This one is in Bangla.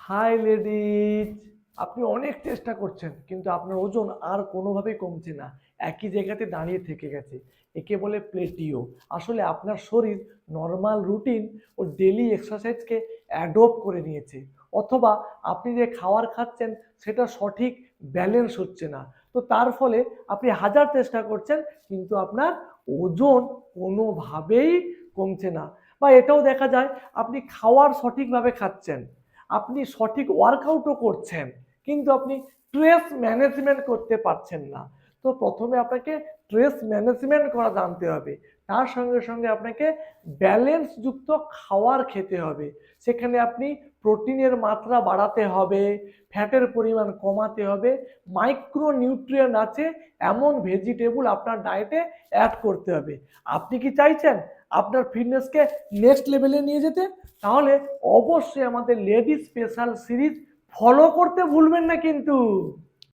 হাই লেডিজ, আপনি অনেক চেষ্টা করছেন কিন্তু আপনার ওজন আর কোনোভাবেই কমছে না, একই জায়গাতে দাঁড়িয়ে থেকে গেছে। একে বলে প্লেটিও। আসলে আপনার শরীর নর্মাল রুটিন ও ডেলি এক্সারসাইজকে অ্যাডপ্ট করে নিয়েছে, অথবা আপনি যে খাবার খাচ্ছেন সেটা সঠিক ব্যালেন্স হচ্ছে না। তো তার ফলে আপনি হাজার চেষ্টা করছেন কিন্তু আপনার ওজন কোনোভাবেই কমছে না। বা এটাও দেখা যায় আপনি খাওয়ার সঠিকভাবে খাচ্ছেন, আপনি সঠিক ওয়ার্কআউটও করছেন, কিন্তু আপনি স্ট্রেস ম্যানেজমেন্ট করতে পারছেন না। তো প্রথমে আপনাকে স্ট্রেস ম্যানেজমেন্ট করা জানতে হবে, তার সঙ্গে সঙ্গে আপনাকে ব্যালেন্সযুক্ত খাবার খেতে হবে। সেখানে আপনি প্রোটিনের মাত্রা বাড়াতে হবে, ফ্যাটের পরিমাণ কমাতে হবে, মাইক্রো নিউট্রিয়েন্ট আছে এমন ভেজিটেবল আপনার ডায়েটে অ্যাড করতে হবে। আপনি কি চাইছেন আপনার ফিটনেসকে নেক্সট লেভেলে নিয়ে যেতে? তাহলে অবশ্যই আমাদের লেডিস স্পেশাল সিরিজ ফলো করতে ভুলবেন না কিন্তু।